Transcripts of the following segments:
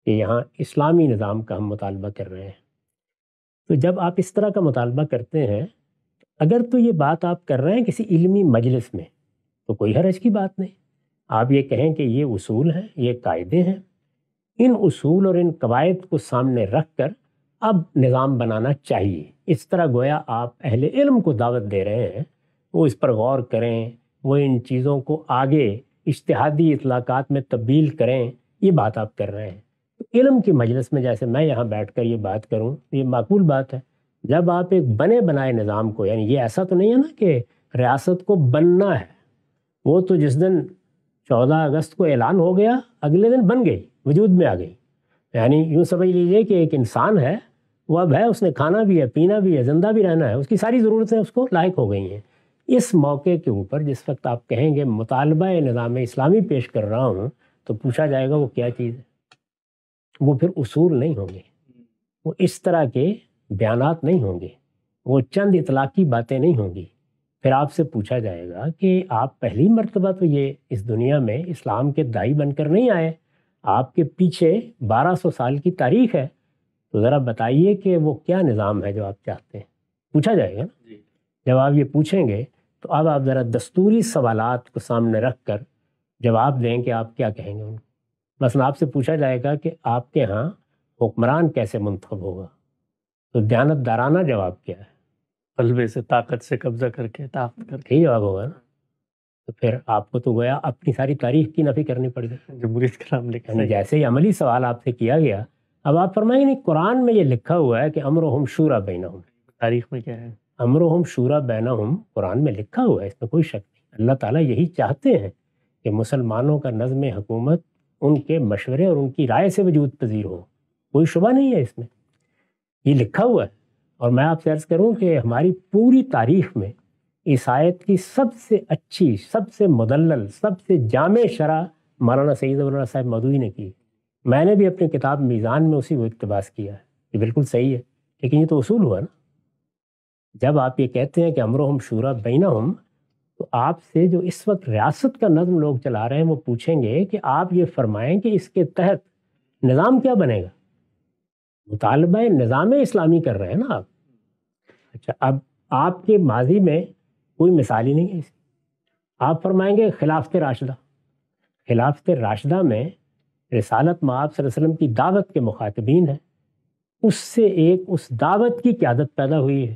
کہ یہاں اسلامی نظام کا ہم مطالبہ کر رہے ہیں۔ تو جب آپ اس طرح کا مطالبہ کرتے ہیں، اگر تو یہ بات آپ کر رہے ہیں کسی علمی مجلس میں تو کوئی حرج کی بات نہیں، آپ یہ کہیں کہ یہ اصول ہیں، یہ قاعدے ہیں، ان اصول اور ان قواعد کو سامنے رکھ کر اب نظام بنانا چاہیے۔ اس طرح گویا آپ اہل علم کو دعوت دے رہے ہیں، وہ اس پر غور کریں، وہ ان چیزوں کو آگے اجتہادی اطلاقات میں تبدیل کریں، یہ بات آپ کر رہے ہیں۔ علم کی مجلس میں جیسے میں یہاں بیٹھ کر یہ بات کروں، یہ معقول بات ہے۔ جب آپ ایک بنے بنائے نظام کو، یعنی یہ ایسا تو نہیں ہے نا کہ ریاست کو بننا ہے، وہ تو جس دن 14 اگست کو اعلان ہو گیا اگلے دن بن گئی، وجود میں آ گئی۔ یعنی یوں سمجھ لیجئے کہ ایک انسان ہے، وہ اب ہے، اس نے کھانا بھی ہے، پینا بھی ہے، زندہ بھی رہنا ہے، اس کی ساری ضرورتیں اس کو لاحق ہو گئی ہیں۔ اس موقع کے اوپر جس وقت آپ کہیں گے مطالبہ نظام اسلامی پیش کر رہا ہوں، تو پوچھا جائے گا وہ کیا چیز ہے؟ وہ پھر اصول نہیں ہوں گے، وہ اس طرح کے بیانات نہیں ہوں گے، وہ چند اطلاقی باتیں نہیں ہوں گی۔ پھر آپ سے پوچھا جائے گا کہ آپ پہلی مرتبہ تو یہ اس دنیا میں اسلام کے داعی بن کر نہیں آئے، آپ کے پیچھے 1200 سال کی تاریخ ہے، تو ذرا بتائیے کہ وہ کیا نظام ہے جو آپ چاہتے ہیں، پوچھا جائے گا نا۔ جب آپ یہ پوچھیں گے تو اب آپ ذرا دستوری سوالات کو سامنے رکھ کر جواب دیں کہ آپ کیا کہیں گے ان کو۔ مثلا آپ سے پوچھا جائے گا کہ آپ کے ہاں حکمران کیسے منتخب ہوگا، تو دیانت دارانہ جواب کیا ہے؟ غلبے سے، طاقت سے قبضہ کر کے، طاقت کر کے، یہی جواب ہوگا نا۔ تو پھر آپ کو تو گویا اپنی ساری تاریخ کی نفی کرنی پڑ گئی۔ جمہوریت کا نام لکھا یعنی جیسے ہی عملی سوال آپ سے کیا گیا، اب آپ فرمائیں نہیں قرآن میں یہ لکھا ہوا ہے کہ امرہم شورا بینہم، تاریخ میں کیا ہے؟ امرہم شورا بینہم قرآن میں لکھا ہوا ہے، اس میں کوئی شک نہیں۔ اللہ تعالیٰ یہی چاہتے ہیں کہ مسلمانوں کا نظم حکومت ان کے مشورے اور ان کی رائے سے وجود پذیر ہو، کوئی شبہ نہیں ہے اس میں، یہ لکھا ہوا ہے۔ اور میں آپ سے عرض کروں کہ ہماری پوری تاریخ میں اس آیت کی سب سے اچھی، سب سے مدلل، سب سے جامع شرح مولانا سید ابوالفضل صاحب مودودی نے کی۔ میں نے بھی اپنی کتاب میزان میں اسی کو اقتباس کیا ہے، یہ بالکل صحیح ہے، لیکن یہ تو اصول ہوا نا۔ جب آپ یہ کہتے ہیں کہ امرہم شورا بینہم، تو آپ سے جو اس وقت ریاست کا نظم لوگ چلا رہے ہیں وہ پوچھیں گے کہ آپ یہ فرمائیں کہ اس کے تحت نظام کیا بنے گا؟ مطالبہ نظام اسلامی کر رہے ہیں نا آپ۔ اچھا، اب آپ کے ماضی میں کوئی مثال ہی نہیں ہے اس کی۔ آپ فرمائیں گے خلافت راشدہ، خلافت راشدہ میں رسالت مآب صلی اللہ علیہ وسلم کی دعوت کے مخاطبین ہیں، اس سے ایک اس دعوت کی قیادت پیدا ہوئی ہے،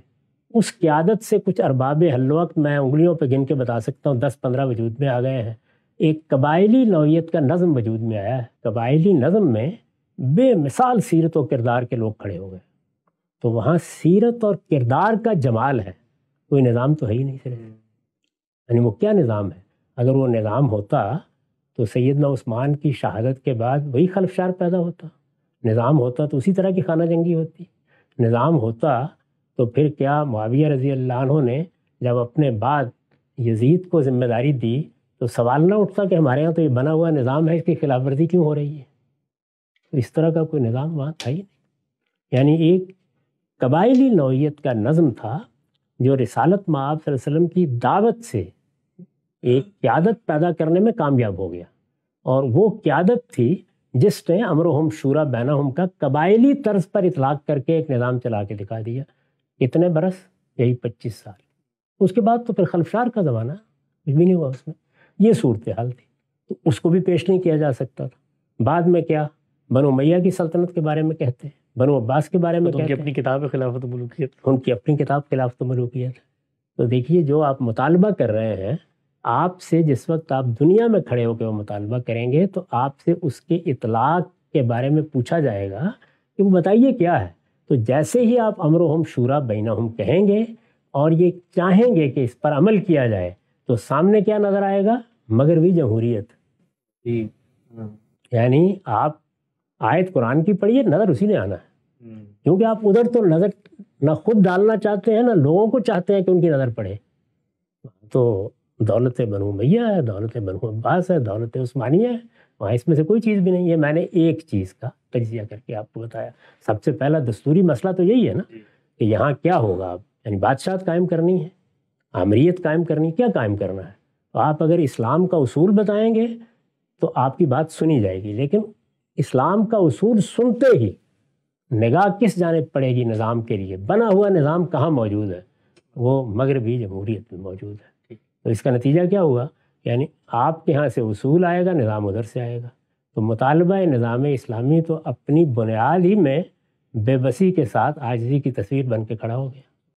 اس قیادت سے کچھ ارباب حل وقت میں انگلیوں پہ گن کے بتا سکتا ہوں 10-15 وجود میں آ گئے ہیں۔ ایک قبائلی نوعیت کا نظم وجود میں آیا ہے، قبائلی نظم میں بے مثال سیرت و کردار کے لوگ کھڑے ہو گئے، تو وہاں سیرت اور کردار کا جمال ہے، کوئی نظام تو ہے ہی نہیں صرف۔ یعنی وہ کیا نظام ہے؟ اگر وہ نظام ہوتا تو سیدنا عثمان کی شہادت کے بعد وہی خلفشار پیدا ہوتا، نظام ہوتا تو اسی طرح کی خانہ جنگی ہوتی، نظام ہوتا تو پھر کیا معاویہ رضی اللہ عنہ نے جب اپنے بعد یزید کو ذمہ داری دی تو سوال نہ اٹھتا کہ ہمارے ہاں تو یہ بنا ہوا نظام ہے، اس کی خلاف ورزی کیوں ہو رہی ہے؟ تو اس طرح کا کوئی نظام وہاں تھا ہی نہیں۔ یعنی ایک قبائلی نوعیت کا نظم تھا جو رسالت مآب صلی اللہ علیہ وسلم کی دعوت سے ایک قیادت پیدا کرنے میں کامیاب ہو گیا، اور وہ قیادت تھی جس نے امرہم شورا بینہم کا قبائلی طرز پر اطلاق کر کے ایک نظام چلا کے دکھا دیا۔ کتنے برس؟ یہی 25 سال۔ اس کے بعد تو پھر خلفشار کا زمانہ، کچھ بھی نہیں ہوا اس میں، یہ صورتحال تھی، تو اس کو بھی پیش نہیں کیا جا سکتا تھا۔ بعد میں کیا بنو امیہ کی سلطنت کے بارے میں کہتے ہیں، بنو عباس کے بارے میں ان کہتے کی ہیں، اپنی کتاب ہے خلافت و ملوکیت، ان کی اپنی کتاب خلافت و ملوکیت۔ تو دیکھیے جو آپ مطالبہ کر رہے ہیں، آپ سے جس وقت آپ دنیا میں کھڑے ہو کے وہ مطالبہ کریں گے تو آپ سے اس کے اطلاق کے بارے میں پوچھا جائے گا کہ وہ بتائیے کیا ہے۔ تو جیسے ہی آپ امرہم شورا بینہم کہیں گے اور یہ چاہیں گے کہ اس پر عمل کیا جائے، تو سامنے کیا نظر آئے گا؟ مغربی جمہوریت۔ یعنی آپ آیت قرآن کی پڑھیے، نظر اسی نے آنا ہے، کیونکہ آپ ادھر تو نظر نہ خود ڈالنا چاہتے ہیں، نہ لوگوں کو چاہتے ہیں کہ ان کی نظر پڑے۔ تو دولت بنو امیہ ہے، دولت بنو عباس ہے، دولت عثمانیہ ہے، وہاں اس میں سے کوئی چیز بھی نہیں ہے۔ میں نے ایک چیز کا تجزیہ کر کے آپ کو بتایا۔ سب سے پہلا دستوری مسئلہ تو یہی ہے نا کہ یہاں کیا ہوگا، اب یعنی بادشاہت قائم کرنی ہے، آمریت قائم کرنی، کیا قائم کرنا ہے؟ تو آپ اگر اسلام کا اصول بتائیں گے تو آپ کی بات سنی جائے گی، لیکن اسلام کا اصول سنتے ہی نگاہ کس جانب پڑے گی؟ نظام کے لیے بنا ہوا نظام کہاں موجود ہے؟ وہ مغربی جمہوریت میں موجود ہے. تو اس کا نتیجہ کیا ہوا؟ یعنی آپ کے ہاں سے اصول آئے گا، نظام ادھر سے آئے گا. تو مطالبہ نظام اسلامی تو اپنی بنیاد ہی میں بے بسی کے ساتھ عاجزی کی تصویر بن کے کھڑا ہو گیا.